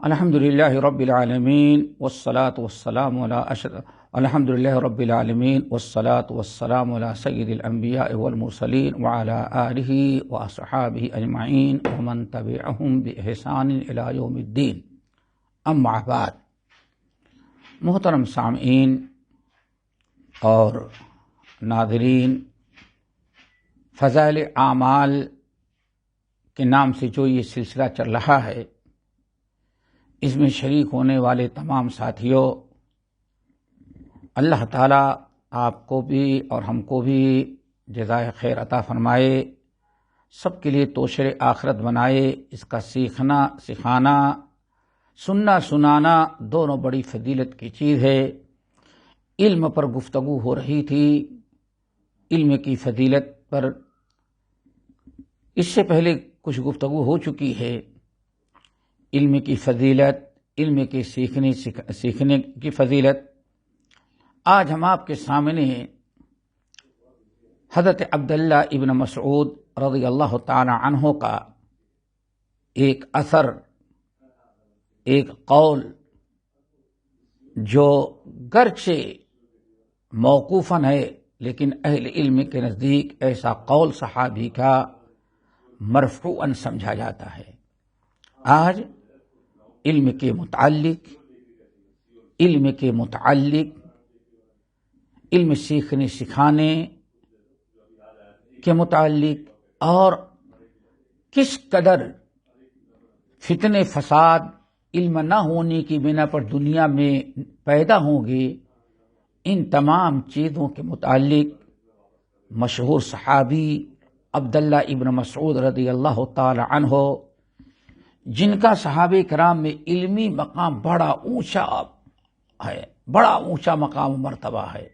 الحمدللہ رب العالمین والصلاة والسلام الحمدللہ رب العالمین والصلاة والسلام علی سید الانبیاء والمرسلین وعلی آلہ واصحابہ اجمعین ومن تبعہم بإحسان الی یوم الدین، اما بعد۔ محترم سامعین اور ناظرین، فضائل اعمال کے نام سے جو یہ سلسلہ چل رہا ہے، اس میں شریک ہونے والے تمام ساتھیوں، اللہ تعالیٰ آپ کو بھی اور ہم کو بھی جزائے خیر عطا فرمائے، سب کے لیے توشر آخرت بنائے۔ اس کا سیکھنا، سکھانا، سننا، سنانا دونوں بڑی فضیلت کی چیز ہے۔ علم پر گفتگو ہو رہی تھی، علم کی فضیلت پر اس سے پہلے کچھ گفتگو ہو چکی ہے۔ علم کی فضیلت، علم کے سیکھنے کی فضیلت۔ آج ہم آپ کے سامنے حضرت عبداللہ ابن مسعود رضی اللہ تعالی عنہ کا ایک اثر، ایک قول، جو گرچہ موقوفاً ہے لیکن اہل علم کے نزدیک ایسا قول صحابی کا مرفوعاً سمجھا جاتا ہے۔ آج علم کے متعلق، علم سیکھنے سکھانے کے متعلق، اور کس قدر فتنے فساد علم نہ ہونے کی بنا پر دنیا میں پیدا ہوں گے، ان تمام چیزوں کے متعلق مشہور صحابی عبداللہ ابن مسعود رضی اللہ تعالی عنہ، جن کا صحابہ کرام میں علمی مقام بڑا اونچا ہے، بڑا اونچا مقام و مرتبہ ہے،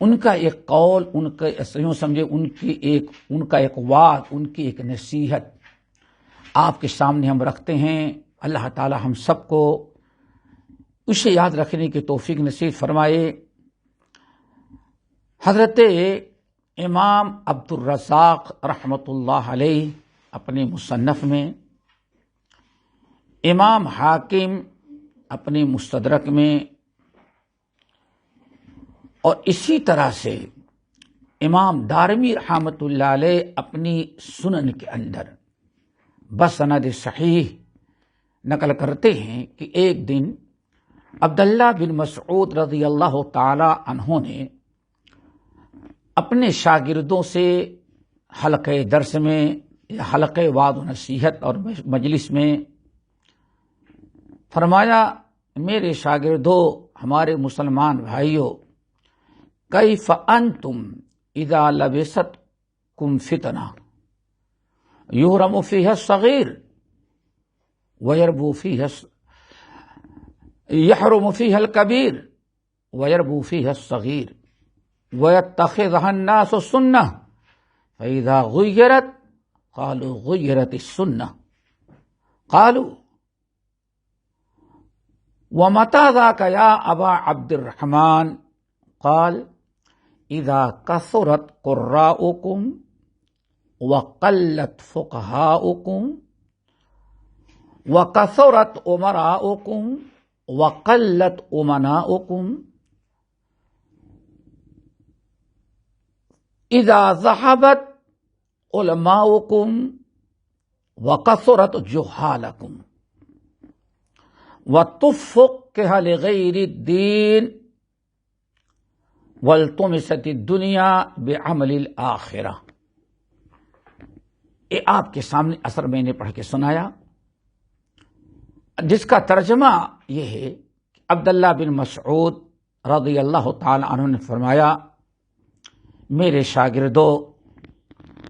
ان کا ایک قول، ان کا یوں سمجھے ان کا ایک وعد، ان کی ایک نصیحت آپ کے سامنے ہم رکھتے ہیں۔ اللہ تعالی ہم سب کو اسے یاد رکھنے کی توفیق نصیب فرمائے۔ حضرت امام عبد الرزاق رحمۃ اللہ علیہ اپنے مصنف میں، امام حاکم اپنے مستدرک میں، اور اسی طرح سے امام دارمی رحمۃ اللہ علیہ اپنی سنن کے اندر بسند صحیح نقل کرتے ہیں کہ ایک دن عبداللہ بن مسعود رضی اللہ تعالی عنہ نے اپنے شاگردوں سے حلقہ درس میں یا حلقہ وعظ و نصیحت اور مجلس میں فرمایا، میرے شاگردوں، ہمارے مسلمان بھائیوں، کیف انتم اذا لبستکم فتنہ یحرم فیہا الصغیر ویربو فیہا یحرم فیہا الکبیر ویربو فیہا الصغیر ویتخذها الناس سنہ فاذا غیرت قالوا غیرت السنہ قالوا ومتى ذاك يا ابا عبد الرحمن قال اذا كثرت قراؤكم وقلت فقهاؤكم وكثرت امراؤكم وقلت امناؤكم اذا ذهبت علماؤكم وكثرت جهالكم وَتُفُقِّهَ لِغَيْرِ الدِّينِ وَالْتُمِسَتِ الدُّنْيَا بِعَمَلِ الْآخِرَةِ۔ یہ آپ کے سامنے اثر میں نے پڑھ کے سنایا، جس کا ترجمہ یہ ہے کہ عبداللہ بن مسعود رضی اللہ تعالی عنہ نے فرمایا، میرے شاگردوں،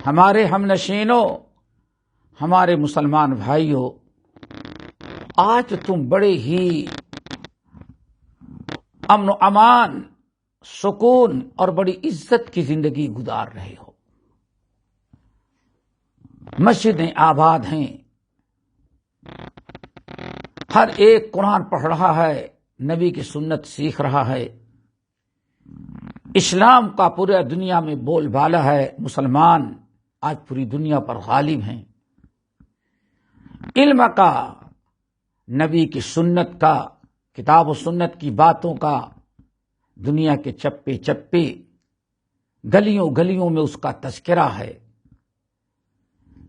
ہمارے ہم نشینوں، ہمارے مسلمان بھائیوں، آج تم بڑے ہی امن و امان، سکون اور بڑی عزت کی زندگی گزار رہے ہو۔ مسجدیں آباد ہیں، ہر ایک قرآن پڑھ رہا ہے، نبی کی سنت سیکھ رہا ہے، اسلام کا پورے دنیا میں بول بالا ہے، مسلمان آج پوری دنیا پر غالب ہیں۔ علم کا نبی کی سنت کا، کتاب و سنت کی باتوں کا دنیا کے چپے چپے، گلیوں گلیوں میں اس کا تذکرہ ہے.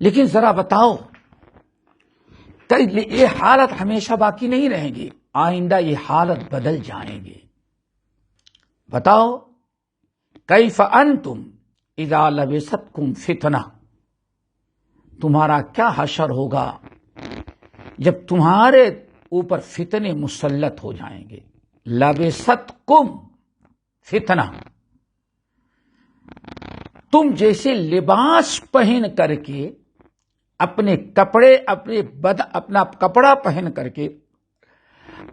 لیکن ذرا بتاؤ کہ یہ حالت ہمیشہ باقی نہیں رہیں گی، آئندہ یہ حالت بدل جائیں گے. بتاؤ کیف انتم اذا لبستکم فتنہ، تمہارا کیا حشر ہوگا جب تمہارے اوپر فتنے مسلط ہو جائیں گے. لبستکم فتنہ، تم جیسے لباس پہن کر کے اپنے کپڑے اپنا کپڑا پہن کر کے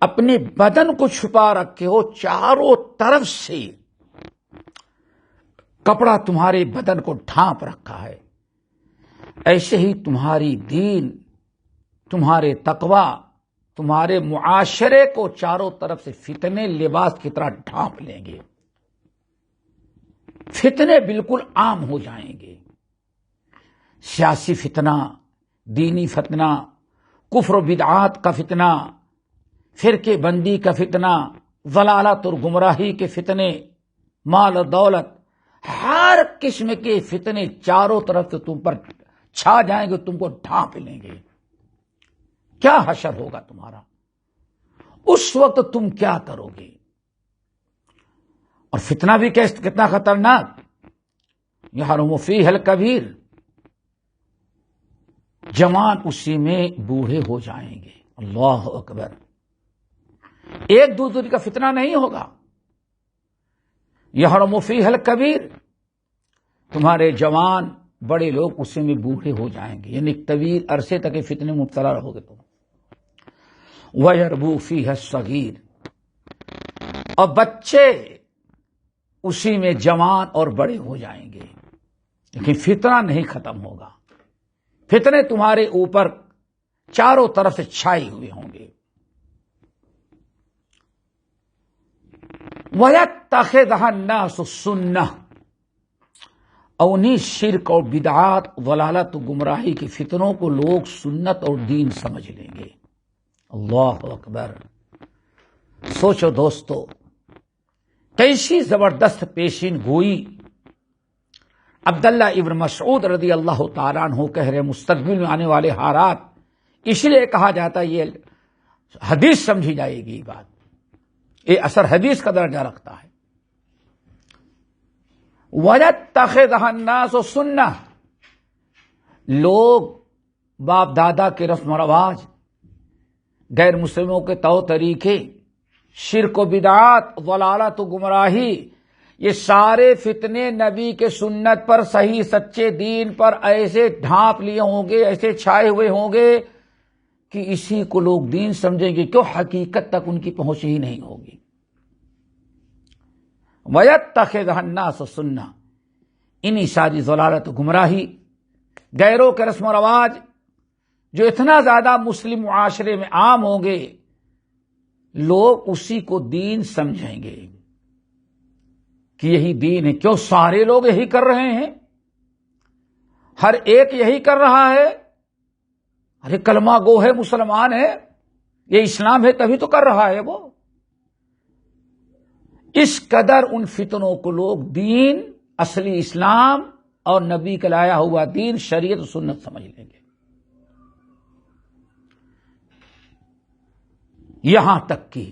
اپنے بدن کو چھپا رکھے ہو، چاروں طرف سے کپڑا تمہارے بدن کو ڈھانپ رکھا ہے، ایسے ہی تمہاری دین، تمہارے تقوی، تمہارے معاشرے کو چاروں طرف سے فتنے لباس کی طرح ڈھانپ لیں گے. فتنے بالکل عام ہو جائیں گے. سیاسی فتنہ، دینی فتنہ، کفر و بدعات کا فتنہ، فرقے بندی کا فتنہ، ضلالت اور گمراہی کے فتنے، مال اور دولت، ہر قسم کے فتنے چاروں طرف سے تم پر چھا جائیں گے، تم کو ڈھانپ لیں گے. کیا حشر ہوگا تمہارا؟ اس وقت تم کیا کرو گے؟ اور فتنہ بھی کتنا خطرناک، یحرم فیہ الکبیر، جوان اسی میں بوڑھے ہو جائیں گے. اللہ اکبر. ایک دوسرے کا فتنہ نہیں ہوگا، یحرم فیہ الکبیر، تمہارے جوان بڑے لوگ اسی میں بوڑھے ہو جائیں گے، یعنی طویل عرصے تک فتنے میں مبتلا رہو گے تم. وَيَرْبُو فِيهَا الصَّغِيرُ، اور بچے اسی میں جوان اور بڑے ہو جائیں گے. لیکن فتنہ نہیں ختم ہوگا، فتنے تمہارے اوپر چاروں طرف سے چھائے ہوئے ہوں گے. وَيَتَّخِذَهَا النَّاسُ سُنَّةً، اور انہیں شرک اور بدعات، ضلالت و گمراہی کی فتنوں کو لوگ سنت اور دین سمجھ لیں گے. اللہ اکبر. سوچو دوستو، کیسی زبردست پیشین گوئی عبداللہ ابن مسعود رضی اللہ تعالیٰ عنہ کہہ رہے مستقبل میں آنے والے حالات، اس لیے کہا جاتا ہے یہ حدیث سمجھی جائے گی. یہ بات، یہ اثر حدیث کا درجہ رکھتا ہے. وَيَتَّخِذَهَا النَّاسُ سُنَّةً، لوگ باپ دادا کے رسم و رواج، غیر مسلموں کے طور طریقے، شرک و بدعات، ضلالت و گمراہی، یہ سارے فتنے نبی کے سنت پر، صحیح سچے دین پر ایسے ڈھانپ لیے ہوں گے، ایسے چھائے ہوئے ہوں گے کہ اسی کو لوگ دین سمجھیں گے، کیوں حقیقت تک ان کی پہنچ ہی نہیں ہوگی. وَيَتَّخِذَهَا النَّاسُ سُنَّةً، انہی ساری ضلالت و گمراہی، غیروں کے رسم و رواج جو اتنا زیادہ مسلم معاشرے میں عام ہوں گے، لوگ اسی کو دین سمجھیں گے کہ یہی دین ہے. کیوں سارے لوگ یہی کر رہے ہیں، ہر ایک یہی کر رہا ہے، ارے کلمہ گو ہے، مسلمان ہے، یہ اسلام ہے تبھی تو کر رہا ہے وہ. اس قدر ان فتنوں کو لوگ دین، اصلی اسلام اور نبی کا لایا ہوا دین، شریعت و سنت سمجھ لیں گے. یہاں تک کہ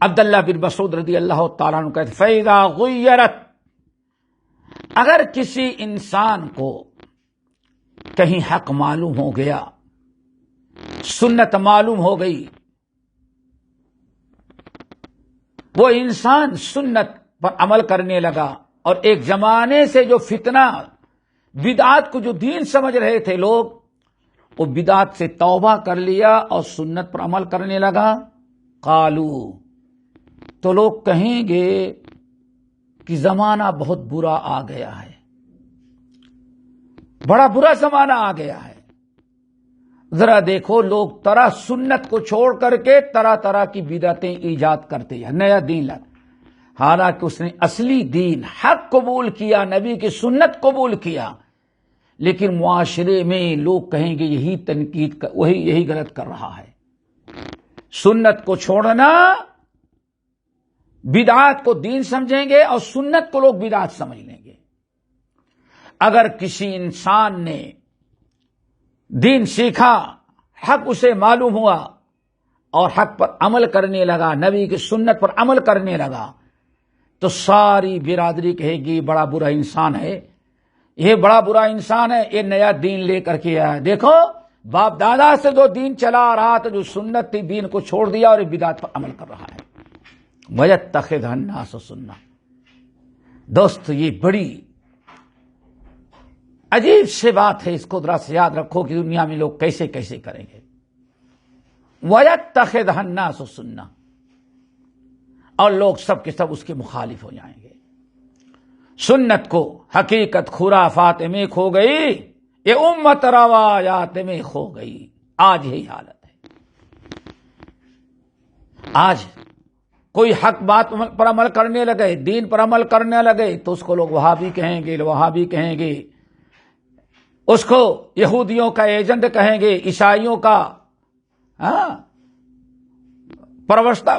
عبداللہ بن مسعود رضی اللہ تعالیٰ عنہ کہتے فَإِذَا غُيَّرَتْ، اگر کسی انسان کو کہیں حق معلوم ہو گیا، سنت معلوم ہو گئی، وہ انسان سنت پر عمل کرنے لگا، اور ایک زمانے سے جو فتنہ بدعات کو جو دین سمجھ رہے تھے لوگ، وہ بدعات سے توبہ کر لیا اور سنت پر عمل کرنے لگا، قالو، تو لوگ کہیں گے کہ زمانہ بہت برا آ گیا ہے، بڑا برا زمانہ آ گیا ہے. ذرا دیکھو لوگ طرح سنت کو چھوڑ کر کے طرح طرح کی بدعتیں ایجاد کرتے ہیں، نیا دین لا، حالانکہ اس نے اصلی دین حق قبول کیا، نبی کی سنت قبول کیا، لیکن معاشرے میں لوگ کہیں گے یہی تنقید یہی غلط کر رہا ہے. سنت کو چھوڑنا، بدعات کو دین سمجھیں گے اور سنت کو لوگ بدعات سمجھ لیں گے. اگر کسی انسان نے دین سیکھا، حق اسے معلوم ہوا اور حق پر عمل کرنے لگا، نبی کی سنت پر عمل کرنے لگا، تو ساری برادری کہے گی بڑا برا انسان ہے، یہ بڑا برا انسان ہے، یہ نیا دین لے کر کے آیا. دیکھو باپ دادا سے جو دین چلا آ رہا تھا، جو سنت تھی، دین کو چھوڑ دیا اور بدعت پر عمل کر رہا ہے. وَيَتَّخِذْهَا النَّاسُ سُنَّةً. دوست یہ بڑی عجیب سے بات ہے، اس کو ذرا سے یاد رکھو کہ دنیا میں لوگ کیسے کیسے کریں گے. وَيَتَّخِذْهَا النَّاسُ سُنَّةً، اور لوگ سب کے سب اس کے مخالف ہو جائیں گے. سنت کو حقیقت خرافات میں کھو گئی، یہ امت روایات میں کھو گئی. آج یہی حالت ہے. آج کوئی حق بات پر عمل کرنے لگے، دین پر عمل کرنے لگے، تو اس کو لوگ وہابی کہیں گے، وہابی کہیں گے، اس کو یہودیوں کا ایجنٹ کہیں گے، عیسائیوں کا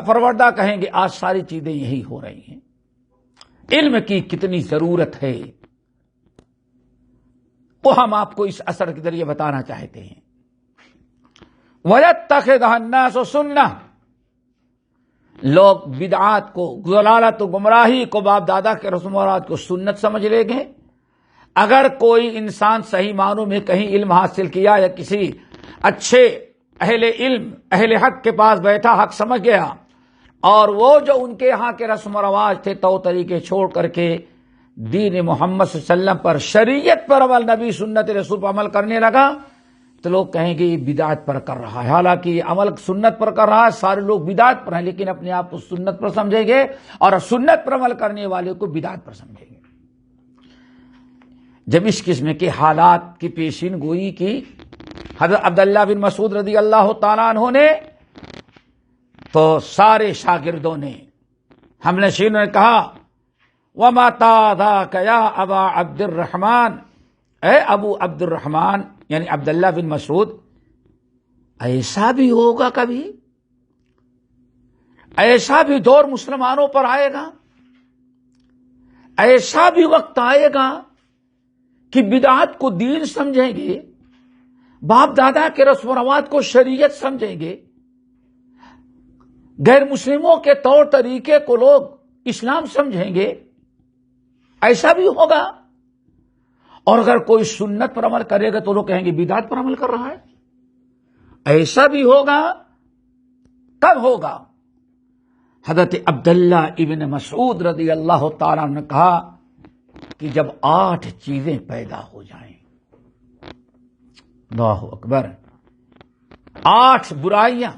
پروردہ کہیں گے. آج ساری چیزیں یہی ہو رہی ہیں. علم کی کتنی ضرورت ہے وہ ہم آپ کو اس اثر کے ذریعے بتانا چاہتے ہیں. وَيَتَّخِذْهَا النَّاسُ سُنَّةً، لوگ بدعات کو، ضلالت و گمراہی کو، باپ دادا کے رسم و رواج کو سنت سمجھ لیں گے. اگر کوئی انسان صحیح معنوں میں کہیں علم حاصل کیا یا کسی اچھے اہل علم اہل حق کے پاس بیٹھا، حق سمجھ گیا، اور وہ جو ان کے یہاں کے رسم و رواج تھے، تو طریقے چھوڑ کر کے دین محمد صلی اللہ علیہ وسلم پر، شریعت پر عمل، نبی سنت رسول پر عمل کرنے لگا، تو لوگ کہیں گے یہ بدعت پر کر رہا ہے. حالانکہ یہ عمل سنت پر کر رہا ہے. سارے لوگ بدعت پر ہیں، لیکن اپنے آپ کو سنت پر سمجھیں گے اور سنت پر عمل کرنے والے کو بدعت پر سمجھیں گے. جب اس قسم کے حالات کی پیشین گوئی کی حضرت عبداللہ بن مسعود رضی اللہ تعالیٰ عنہ نے، تو سارے شاگردوں نے، ہم نشینوں نے کہا وَمَا تَعْذَاكَ يَا أَبَا عَبْدِ الرَّحْمَنِ، اے ابو عبد الرحمن یعنی عبداللہ بن مسعود، ایسا بھی ہوگا کبھی؟ ایسا بھی دور مسلمانوں پر آئے گا؟ ایسا بھی وقت آئے گا کہ بدعات کو دین سمجھیں گے، باپ دادا کے رسم و رواج کو شریعت سمجھیں گے، غیر مسلموں کے طور طریقے کو لوگ اسلام سمجھیں گے؟ ایسا بھی ہوگا. اور اگر کوئی سنت پر عمل کرے گا تو لوگ کہیں گے بدعت پر عمل کر رہا ہے. ایسا بھی ہوگا. کب ہوگا؟ حضرت عبداللہ ابن مسعود رضی اللہ تعالیٰ نے کہا کہ جب 8 چیزیں پیدا ہو جائیں. اللہ اکبر. 8 برائیاں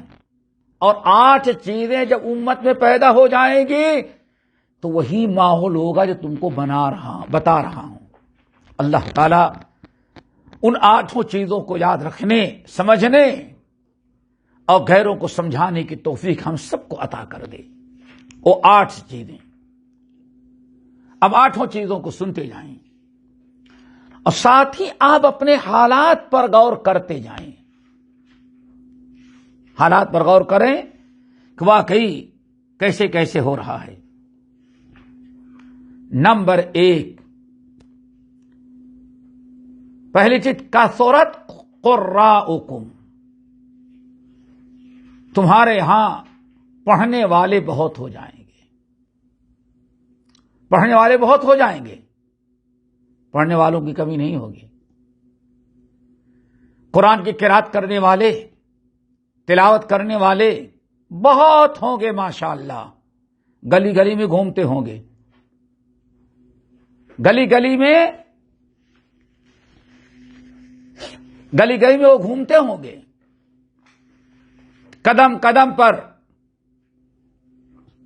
اور 8 چیزیں جب امت میں پیدا ہو جائیں گی تو وہی ماحول ہوگا جو تم کو بتا رہا ہوں. اللہ تعالیٰ ان 8 چیزوں کو یاد رکھنے، سمجھنے اور غیروں کو سمجھانے کی توفیق ہم سب کو عطا کر دے. وہ 8 چیزیں. اب 8 چیزوں کو سنتے جائیں اور ساتھ ہی آپ اپنے حالات پر غور کرتے جائیں. حالات پر غور کریں کہ واقعی کیسے کیسے ہو رہا ہے. نمبر 1، پہلی چیز کثرت قراءکم، تمہارے ہاں پڑھنے والے بہت ہو جائیں گے. پڑھنے والے بہت ہو جائیں گے. پڑھنے والوں کی کمی نہیں ہوگی. قرآن کی قرات کرنے والے، تلاوت کرنے والے بہت ہوں گے ماشاءاللہ. گلی گلی میں گھومتے ہوں گے. گلی گلی میں وہ گھومتے ہوں گے. قدم قدم پر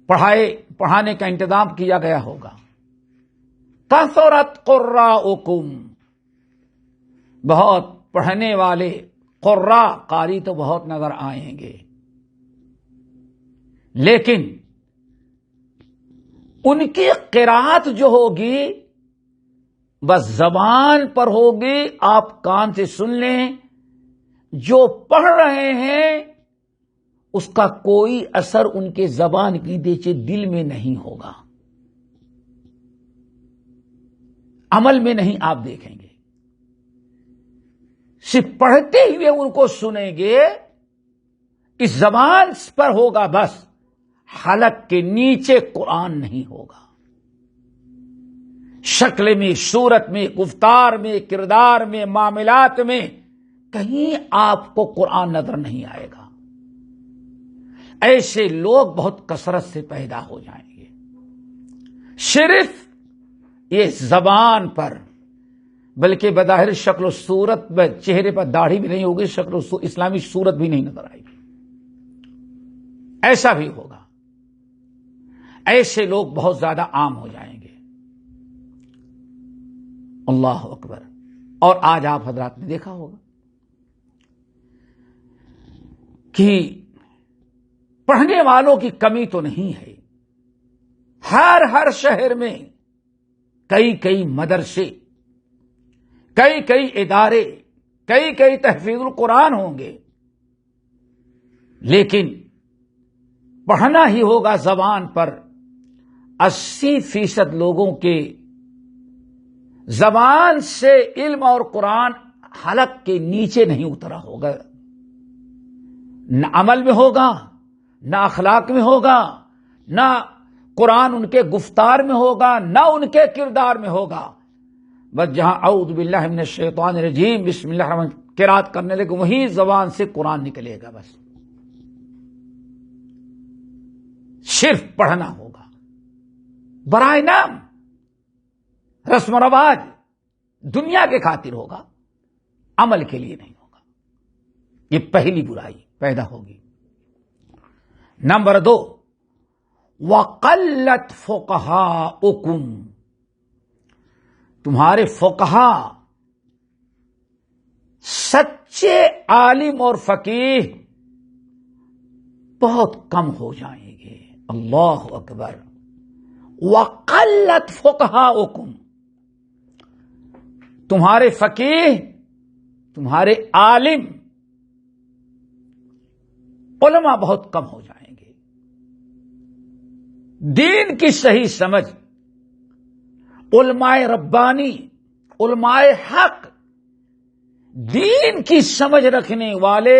پڑھانے کا انتظام کیا گیا ہوگا. کثرت قراءکم، بہت پڑھنے والے قراء، قاری تو بہت نظر آئیں گے، لیکن ان کی قرات جو ہوگی بس زبان پر ہوگی، آپ کان سے سن لیں، جو پڑھ رہے ہیں اس کا کوئی اثر ان کے زبان کی نیچے دل میں نہیں ہوگا، عمل میں نہیں آپ دیکھیں گے، صرف پڑھتے ہوئے ان کو سنیں گے، اس زبان پر ہوگا بس، حلق کے نیچے قرآن نہیں ہوگا، شکل میں، صورت میں، گفتار میں، کردار میں، معاملات میں کہیں آپ کو قرآن نظر نہیں آئے گا۔ ایسے لوگ بہت کثرت سے پیدا ہو جائیں گے، صرف یہ زبان پر، بلکہ بظاہر شکل و صورت میں چہرے پر داڑھی بھی نہیں ہوگی، شکل و اسلامی صورت بھی نہیں نظر آئے گی، ایسا بھی ہوگا۔ ایسے لوگ بہت زیادہ عام ہو جائیں گے۔ اللہ اکبر۔ اور آج آپ حضرات نے دیکھا ہوگا کہ پڑھنے والوں کی کمی تو نہیں ہے، ہر شہر میں کئی مدرسے، کئی ادارے، کئی تحفیظ القرآن ہوں گے، لیکن پڑھنا ہی ہوگا زبان پر۔ 80% لوگوں کے زبان سے علم اور قرآن حلق کے نیچے نہیں اترا ہوگا، نہ عمل میں ہوگا، نہ اخلاق میں ہوگا، نہ قرآن ان کے گفتار میں ہوگا، نہ ان کے کردار میں ہوگا۔ بس جہاں اعوذ باللہ من الشیطان الرجیم بسم اللہ الرحمن قرات کرنے لگے وہی زبان سے قرآن نکلے گا، بس صرف پڑھنا ہوگا برائے نام، رسم و رواج، دنیا کے خاطر ہوگا، عمل کے لیے نہیں ہوگا۔ یہ پہلی برائی پیدا ہوگی۔ نمبر 2، وَقَلَّتْ فُقَهَاؤُكُمْ، تمہارے فقہا، سچے عالم اور فقیہ بہت کم ہو جائیں گے۔ اللہ اکبر۔ وَقَلَّتْ فُقَهَاؤُكُمْ، تمہارے فقیہ، تمہارے عالم، علماء بہت کم ہو جائیں گے۔ دین کی صحیح سمجھ، علماء ربانی، علماء حق، دین کی سمجھ رکھنے والے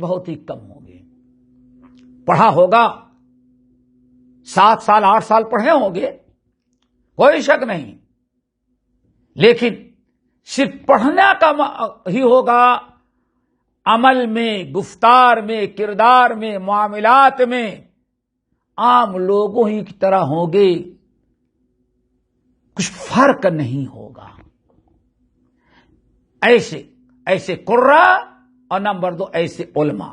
بہت ہی کم ہوں گے۔ پڑھا ہوگا، 7 سال 8 سال پڑھے ہوں گے، کوئی شک نہیں، لیکن صرف پڑھنا کا ہی ہوگا، عمل میں، گفتار میں، کردار میں، معاملات میں عام لوگوں ہی کی طرح ہوں گے، کچھ فرق نہیں ہوگا۔ ایسے قراء، اور نمبر 2 ایسے علماء۔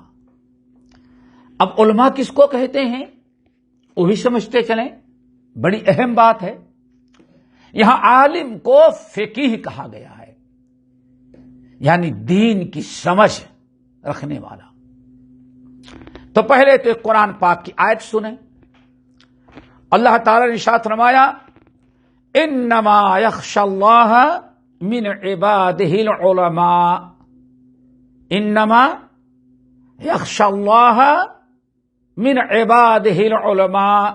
اب علماء کس کو کہتے ہیں وہ بھی سمجھتے چلیں، بڑی اہم بات ہے۔ یہاں عالم کو فقیہ کہا گیا ہے، یعنی دین کی سمجھ رکھنے والا۔ تو پہلے تو قرآن پاک کی آیت سنیں۔ اللہ تعالی نے ارشاد فرمایا، انما یخشی اللہ من عبادہ العلماء، انما یخشی اللہ من عبادہ العلماء،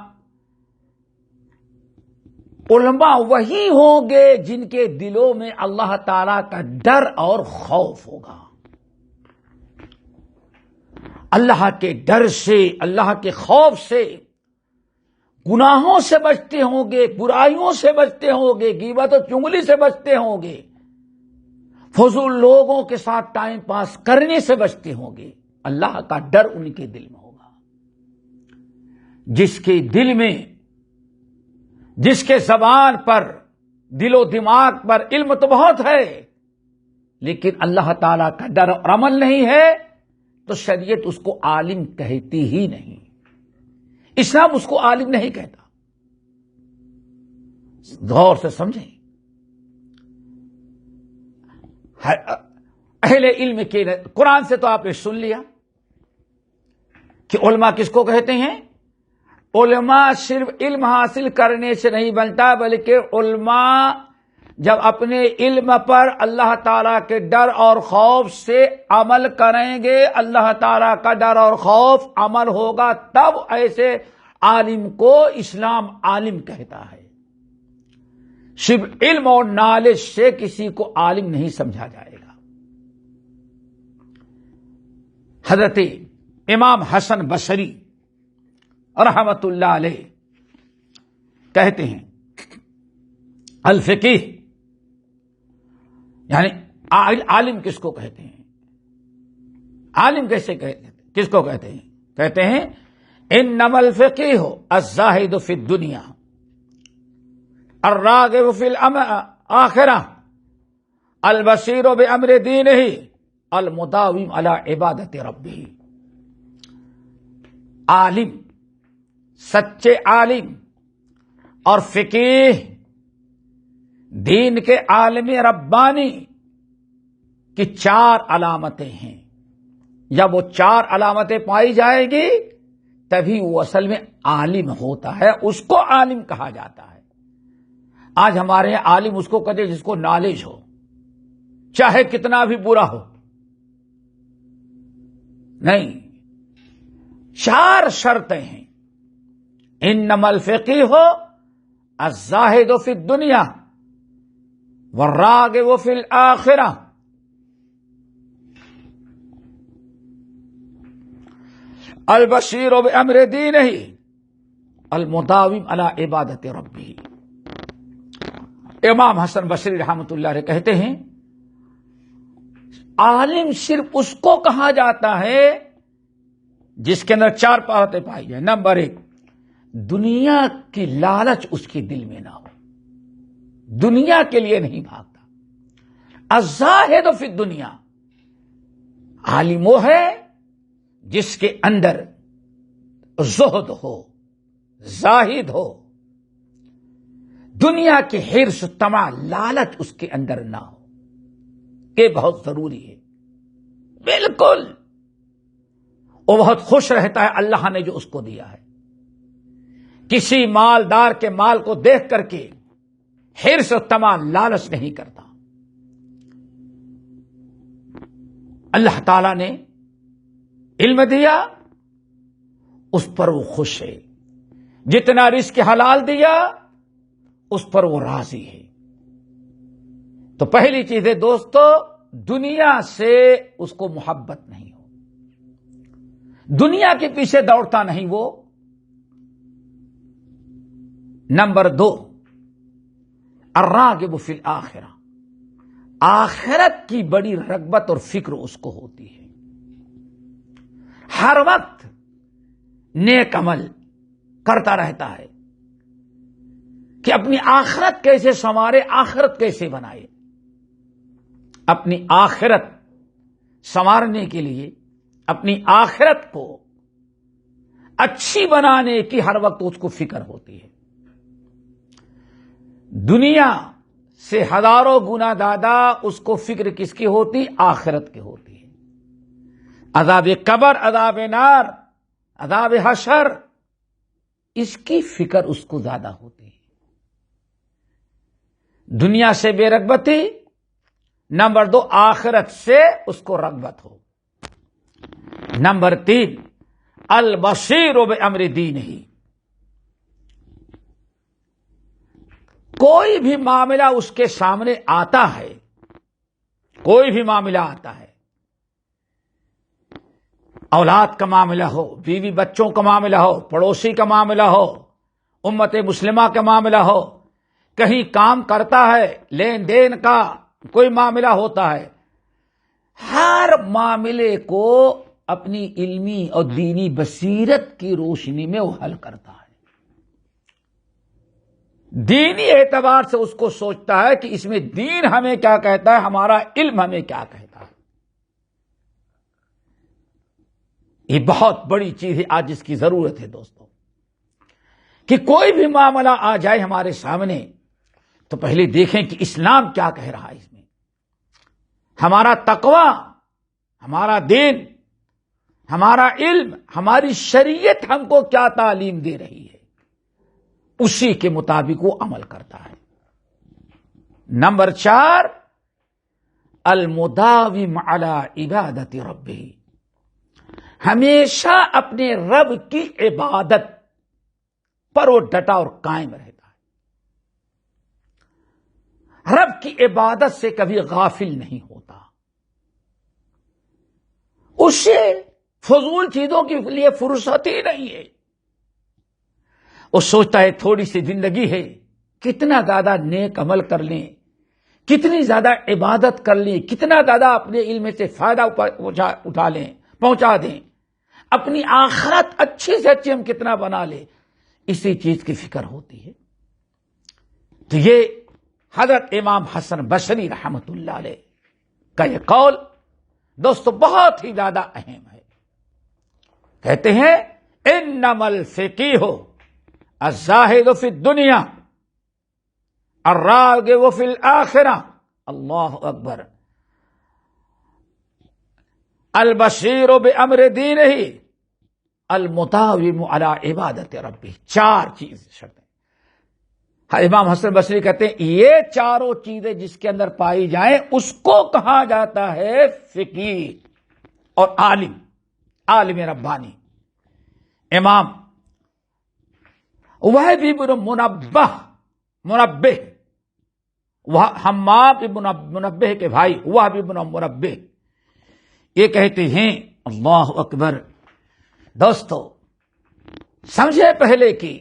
علماء وہی ہوں گے جن کے دلوں میں اللہ تعالی کا ڈر اور خوف ہوگا، اللہ کے ڈر سے، اللہ کے خوف سے، گناہوں سے بچتے ہوں گے، برائیوں سے بچتے ہوں گے، غیبت و چغلی سے بچتے ہوں گے، فضول لوگوں کے ساتھ ٹائم پاس کرنے سے بچتے ہوں گے۔ اللہ کا ڈر ان کے دل میں ہوگا۔ جس کے دل میں، جس کے زبان پر، دل و دماغ پر علم تو بہت ہے، لیکن اللہ تعالی کا ڈر اور عمل نہیں ہے، تو شریعت اس کو عالم کہتی ہی نہیں، اسلام اس کو عالم نہیں کہتا۔ غور سے سمجھیں۔ اہل علم کے قرآن سے تو آپ نے سن لیا کہ علماء کس کو کہتے ہیں۔ علماء صرف علم حاصل کرنے سے نہیں بنتا، بلکہ علماء جب اپنے علم پر اللہ تعالیٰ کے ڈر اور خوف سے عمل کریں گے، اللہ تعالیٰ کا ڈر اور خوف عمل ہوگا، تب ایسے عالم کو اسلام عالم کہتا ہے۔ صرف علم اور نالج سے کسی کو عالم نہیں سمجھا جائے گا۔ حضرت امام حسن بصری رحمت اللہ علیہ کہتے ہیں الفقیہ یعنی عالم کس کو کہتے ہیں؟ عالم کیسے کہتے ہیں؟ کس کو کہتے ہیں؟ کہتے ہیں انما الفقیہ الزاہد فی الدنیا الراغب فی الآخرہ البصیر بامر دینہ المداوم علی عبادت ربہ۔ عالم، سچے عالم اور فقیہ دین کے عالم ربانی کی 4 علامتیں ہیں۔ جب وہ 4 علامتیں پائی جائے گی تبھی وہ اصل میں عالم ہوتا ہے، اس کو عالم کہا جاتا ہے۔ آج ہمارے یہاں عالم اس کو کہتے ہیں جس کو نالج ہو، چاہے کتنا بھی برا ہو۔ نہیں، 4 شرطیں ہیں۔ انما الفقیہ الزاہد فی الدنیا والراغب فی الآخرہ البصیر بامر دینہ المداوم علی عبادت ربہ۔ امام حسن بصری رحمۃ اللہ علیہ کہتے ہیں عالم صرف اس کو کہا جاتا ہے جس کے اندر 4 باتیں پائی جائیں۔ نمبر 1، دنیا کی لالچ اس کے دل میں نہ ہو، دنیا کے لیے نہیں بھاگتا۔ الزاہد فی الدنیا، عالم وہ ہے جس کے اندر زہد ہو، زاہد ہو، دنیا کے حرص، طمع، لالچ اس کے اندر نہ ہو۔ یہ بہت ضروری ہے۔ بالکل وہ بہت خوش رہتا ہے اللہ نے جو اس کو دیا ہے۔ کسی مالدار کے مال کو دیکھ کر کے حرص و طمع، لالچ نہیں کرتا۔ اللہ تعالی نے علم دیا، اس پر وہ خوش ہے۔ جتنا رزق حلال دیا اس پر وہ راضی ہے۔ تو پہلی چیز ہے دوستو، دنیا سے اس کو محبت نہیں ہو، دنیا کے پیچھے دوڑتا نہیں وہ۔ نمبر 2، الراغب فی الآخرہ، آخرت کی بڑی رغبت اور فکر اس کو ہوتی ہے۔ ہر وقت نیک عمل کرتا رہتا ہے کہ اپنی آخرت کیسے سنوارے، آخرت کیسے بنائے۔ اپنی آخرت سنوارنے کے لیے، اپنی آخرت کو اچھی بنانے کی ہر وقت اس کو فکر ہوتی ہے۔ دنیا سے ہزاروں گنا زیادہ اس کو فکر کس کی ہوتی؟ آخرت کی ہوتی ہے۔ عذاب قبر، عذاب نار، عذاب حشر، اس کی فکر اس کو زیادہ ہوتی ہے۔ دنیا سے بے رغبتی۔ نمبر 2، آخرت سے اس کو رغبت ہو۔ نمبر 3، البصیر بامر دینہ، کوئی بھی معاملہ اس کے سامنے آتا ہے، کوئی بھی معاملہ آتا ہے، اولاد کا معاملہ ہو، بیوی بچوں کا معاملہ ہو، پڑوسی کا معاملہ ہو، امت مسلمہ کا معاملہ ہو، کہیں کام کرتا ہے، لین دین کا کوئی معاملہ ہوتا ہے، ہر معاملے کو اپنی علمی اور دینی بصیرت کی روشنی میں وہ حل کرتا ہے۔ دینی اعتبار سے اس کو سوچتا ہے کہ اس میں دین ہمیں کیا کہتا ہے، ہمارا علم ہمیں کیا کہتا ہے۔ یہ بہت بڑی چیز ہے، آج اس کی ضرورت ہے دوستو، کہ کوئی بھی معاملہ آ جائے ہمارے سامنے تو پہلے دیکھیں کہ اسلام کیا کہہ رہا ہے اس میں، ہمارا تقوی، ہمارا دین، ہمارا علم، ہماری شریعت ہم کو کیا تعلیم دے رہی ہے، اسی کے مطابق وہ عمل کرتا ہے۔ نمبر 4 المداوم علی عبادت ربہ، ہمیشہ اپنے رب کی عبادت پر وہ ڈٹا اور قائم رہتا ہے، رب کی عبادت سے کبھی غافل نہیں ہوتا، اسے فضول چیزوں کے لیے فرصت ہی نہیں ہے۔ وہ سوچتا ہے تھوڑی سی زندگی ہے، کتنا زیادہ نیک عمل کر لیں، کتنی زیادہ عبادت کر لیں، کتنا زیادہ اپنے علم سے فائدہ اٹھا لیں، پہنچا دیں، اپنی آخرت اچھی سے اچھی ہم کتنا بنا لیں، اسی چیز کی فکر ہوتی ہے۔ تو یہ حضرت امام حسن بصری رحمت اللہ علیہ کا یہ قول دوستو بہت ہی زیادہ اہم ہے۔ کہتے ہیں انما الفقیہ الزاہد فی الدنیا الراغب فی الآخرہ، اللہ اکبر، البصیر بامر دینہ المداوم علی عبادت ربہ۔ 4 چیز شرط ہے۔ امام حسن بصری کہتے ہیں یہ چاروں چیزیں جس کے اندر پائی جائیں اس کو کہا جاتا ہے فقیہ اور عالم، عالم ربانی۔ امام وہب بن منبہ، حماد بن منبہ کے بھائی وہب بن منبہ یہ کہتے ہیں، اللہ اکبر، دوستو سمجھے پہلے کہ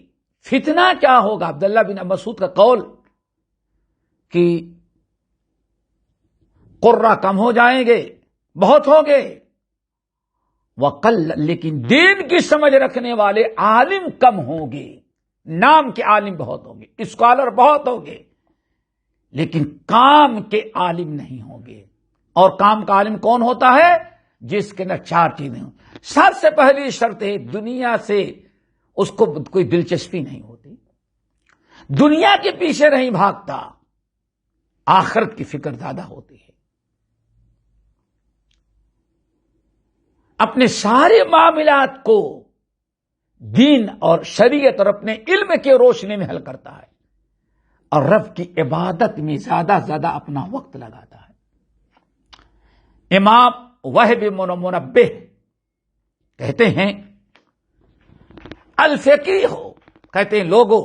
فتنہ کیا ہوگا۔ عبداللہ بن مسعود کا قول کہ قرہ کم ہو جائیں گے، بہت ہوں گے، وقل، لیکن دین کی سمجھ رکھنے والے عالم کم ہوں گے، نام کے عالم بہت ہوں گے، اسکالر بہت ہوں گے، لیکن کام کے عالم نہیں ہوں گے۔ اور کام کا عالم کون ہوتا ہے؟ جس کے اندر 4 چیزیں ہوں۔ سب سے پہلی شرط ہے دنیا سے اس کو کوئی دلچسپی نہیں ہوتی، دنیا کے پیچھے نہیں بھاگتا، آخرت کی فکر زیادہ ہوتی ہے، اپنے سارے معاملات کو دین اور شریعت اور اپنے علم کے روشنی میں حل کرتا ہے، اور رب کی عبادت میں زیادہ زیادہ اپنا وقت لگاتا ہے۔ امام وہب بن منبہ کہتے ہیں الفقیہ ہو، کہتے ہیں لوگوں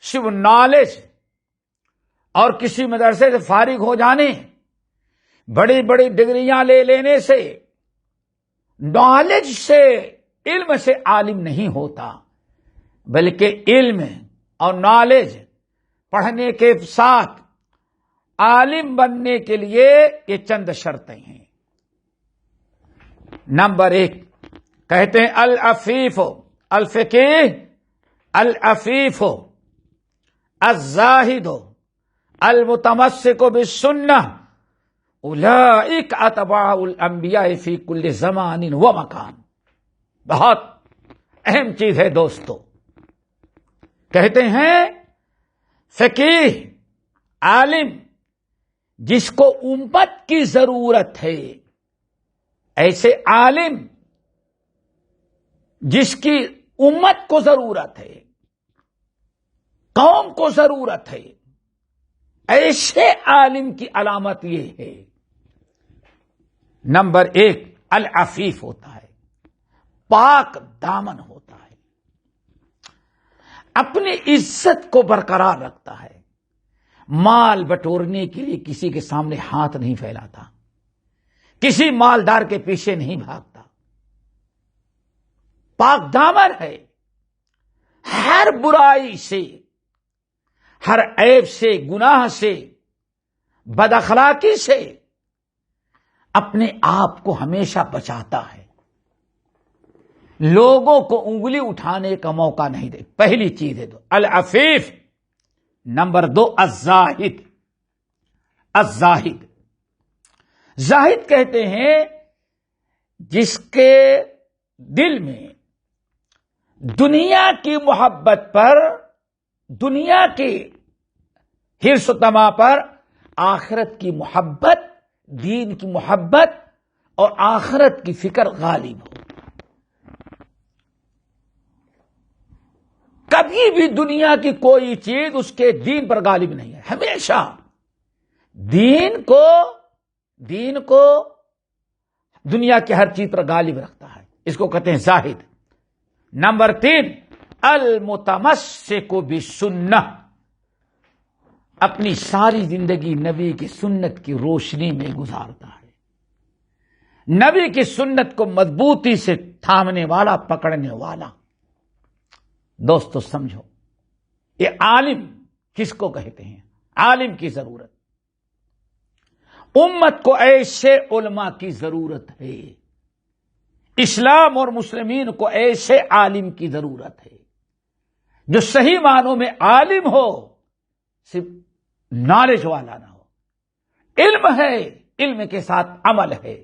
صرف نالج اور کسی مدرسے سے فارغ ہو جانے، بڑی بڑی ڈگریاں لے لینے سے، نالج سے، علم سے عالم نہیں ہوتا، بلکہ علم اور نالج پڑھنے کے ساتھ عالم بننے کے لیے یہ چند شرطیں ہیں۔ نمبر 1 کہتے ہیں العفیف، الفقیہ، العفیف، الزاہد، المتمسک بالسنہ، اولئک اتباع الانبیاء فی کل زمان و مکان۔ بہت اہم چیز ہے دوستو، کہتے ہیں فقیہ، عالم جس کو امت کی ضرورت ہے، ایسے عالم جس کی امت کو ضرورت ہے، قوم کو ضرورت ہے، ایسے عالم کی علامت یہ ہے۔ نمبر 1 العفیف ہوتا ہے، پاک دامن ہوتا ہے، اپنی عزت کو برقرار رکھتا ہے، مال بٹورنے کے لیے کسی کے سامنے ہاتھ نہیں پھیلاتا، کسی مالدار کے پیچھے نہیں بھاگتا، پاک دامن ہے، ہر برائی سے، ہر عیب سے، گناہ سے، بد اخلاقی سے اپنے آپ کو ہمیشہ بچاتا ہے، لوگوں کو انگلی اٹھانے کا موقع نہیں دے۔ پہلی چیز ہے تو العفیف۔ نمبر 2 الزاہد، الزاہد، زاہد کہتے ہیں جس کے دل میں دنیا کی محبت پر، دنیا کی حرص و طمع پر آخرت کی محبت، دین کی محبت اور آخرت کی فکر غالب ہو۔ کبھی بھی دنیا کی کوئی چیز اس کے دین پر غالب نہیں ہے، ہمیشہ دین کو دنیا کی ہر چیز پر غالب رکھتا ہے، اس کو کہتے ہیں زاہد۔ نمبر 3، المتمسک بالسنہ، اپنی ساری زندگی نبی کی سنت کی روشنی میں گزارتا ہے، نبی کی سنت کو مضبوطی سے تھامنے والا، پکڑنے والا۔ دوستو سمجھو، یہ عالم کس کو کہتے ہیں؟ عالم کی ضرورت، امت کو ایسے علماء کی ضرورت ہے، اسلام اور مسلمین کو ایسے عالم کی ضرورت ہے جو صحیح معنوں میں عالم ہو، صرف نالج والا نہ ہو، علم ہے، علم کے ساتھ عمل ہے،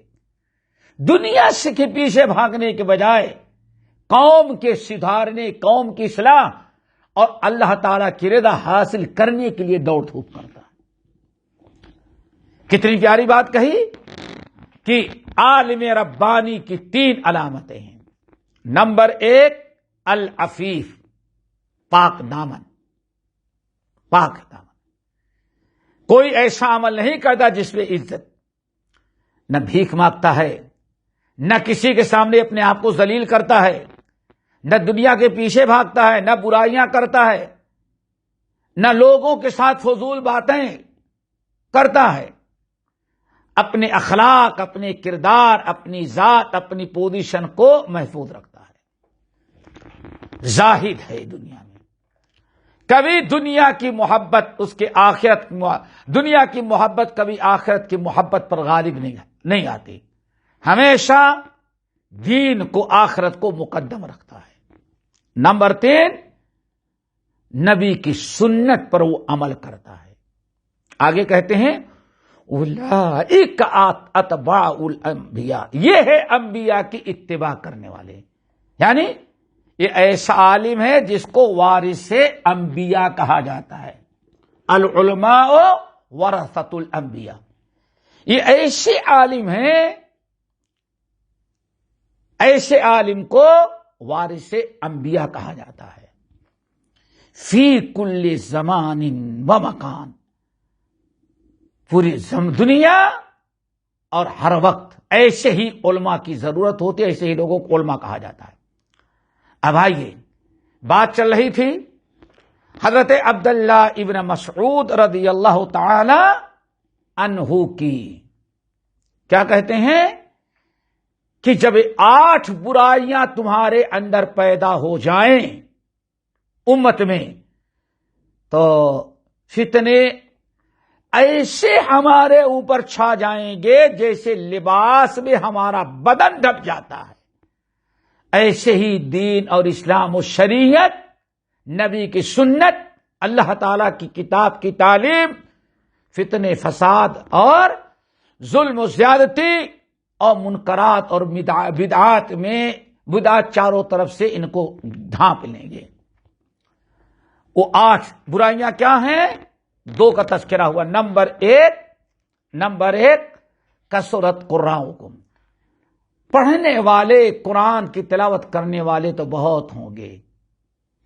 دنیا سے کے پیچھے بھاگنے کے بجائے قوم کے سدھارنے، قوم کی اصلاح اور اللہ تعالی کی رضا حاصل کرنے کے لیے دوڑ دھوپ کرتا ہے۔ کتنی پیاری بات کہی کہ عالم ربانی کی 3 علامتیں ہیں۔ نمبر 1، العفیف، پاک دامن، پاک دامن، کوئی ایسا عمل نہیں کرتا جس میں عزت، نہ بھیک مانگتا ہے، نہ کسی کے سامنے اپنے آپ کو ذلیل کرتا ہے، نہ دنیا کے پیچھے بھاگتا ہے، نہ برائیاں کرتا ہے، نہ لوگوں کے ساتھ فضول باتیں کرتا ہے، اپنے اخلاق، اپنے کردار، اپنی ذات، اپنی پوزیشن کو محفوظ رکھتا ہے، زاہد ہے دنیا میں۔ کبھی دنیا کی محبت اس کے دنیا کی محبت کبھی آخرت کی محبت پر غالب نہیں آتی، ہمیشہ دین کو، آخرت کو مقدم رکھتا ہے۔ نمبر 3، نبی کی سنت پر وہ عمل کرتا ہے۔ آگے کہتے ہیں اولئک اتباع الانبیاء، یہ ہے انبیاء کی اتباع کرنے والے، یعنی یہ ایسا عالم ہے جس کو وارث انبیاء کہا جاتا ہے، العلماء ورثۃ الانبیاء۔ یہ ایسے عالم ہیں، ایسے عالم کو وارث انبیاء کہا جاتا ہے۔ فی کل زمان و مکان، پوری دنیا اور ہر وقت ایسے ہی علماء کی ضرورت ہوتی ہے، ایسے ہی لوگوں کو علماء کہا جاتا ہے۔ اب آئیے، بات چل رہی تھی حضرت عبداللہ ابن مسعود رضی اللہ تعالی عنہ کی، کیا کہتے ہیں کہ جب 8 برائیاں تمہارے اندر پیدا ہو جائیں امت میں، تو فتنے ایسے ہمارے اوپر چھا جائیں گے جیسے لباس میں ہمارا بدن ڈھک جاتا ہے، ایسے ہی دین اور اسلام و شریعت، نبی کی سنت، اللہ تعالی کی کتاب کی تعلیم، فتنے، فساد اور ظلم و زیادتی اور منکرات اور بدعات چاروں طرف سے ان کو ڈھانپ لیں گے۔ وہ 8 برائیاں کیا ہیں؟ 2 کا تذکرہ ہوا۔ نمبر ایک کثرت قراءکم، پڑھنے والے، قرآن کی تلاوت کرنے والے تو بہت ہوں گے،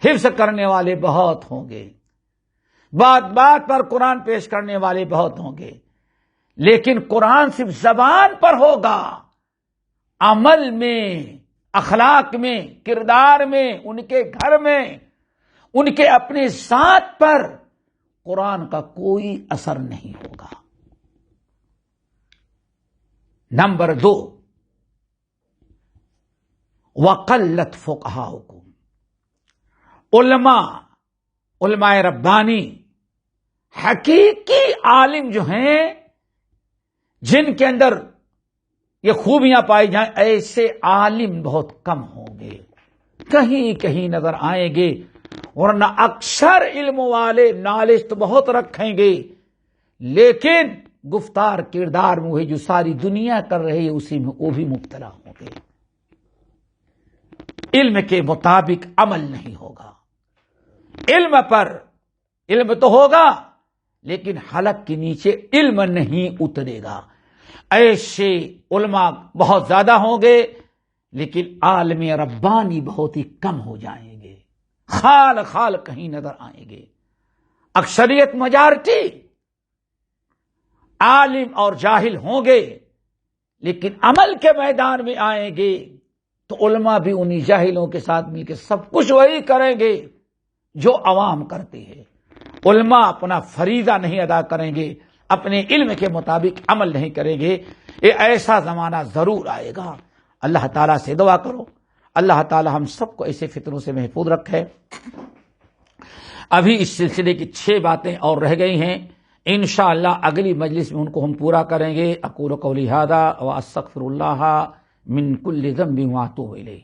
حفظ کرنے والے بہت ہوں گے، بات بات پر قرآن پیش کرنے والے بہت ہوں گے، لیکن قرآن صرف زبان پر ہوگا، عمل میں، اخلاق میں، کردار میں، ان کے گھر میں، ان کے اپنے ذات پر قرآن کا کوئی اثر نہیں ہوگا۔ نمبر 2، وقلت فقہاؤکم، علماء ربانی، حقیقی عالم جو ہیں، جن کے اندر یہ خوبیاں پائی جائیں، ایسے عالم بہت کم ہوں گے، کہیں کہیں نظر آئیں گے، ورنہ اکثر علم والے نالج تو بہت رکھیں گے، لیکن گفتار کردار میں وہی جو ساری دنیا کر رہی ہے اسی میں وہ بھی مبتلا ہوں گے، علم کے مطابق عمل نہیں ہوگا، علم تو ہوگا لیکن حلق کے نیچے علم نہیں اترے گا۔ ایسے علماء بہت زیادہ ہوں گے لیکن عالم ربانی بہت ہی کم ہو جائیں گے، خال کہیں نظر آئیں گے، اکثریت میجارٹی عالم اور جاہل ہوں گے لیکن عمل کے میدان میں آئیں گے تو علماء بھی انہی جاہلوں کے ساتھ مل کے سب کچھ وہی کریں گے جو عوام کرتی ہے. علماء اپنا فریضہ نہیں ادا کریں گے، اپنے علم کے مطابق عمل نہیں کریں گے. یہ ایسا زمانہ ضرور آئے گا. اللہ تعالیٰ سے دعا کرو اللہ تعالیٰ ہم سب کو ایسے فتنوں سے محفوظ رکھے. ابھی اس سلسلے کی 6 باتیں اور رہ گئی ہیں، انشاءاللہ اگلی مجلس میں ان کو ہم پورا کریں گے. اقول قولی ھذا واستغفر اللہ من کل ذنب واتوب الیہ.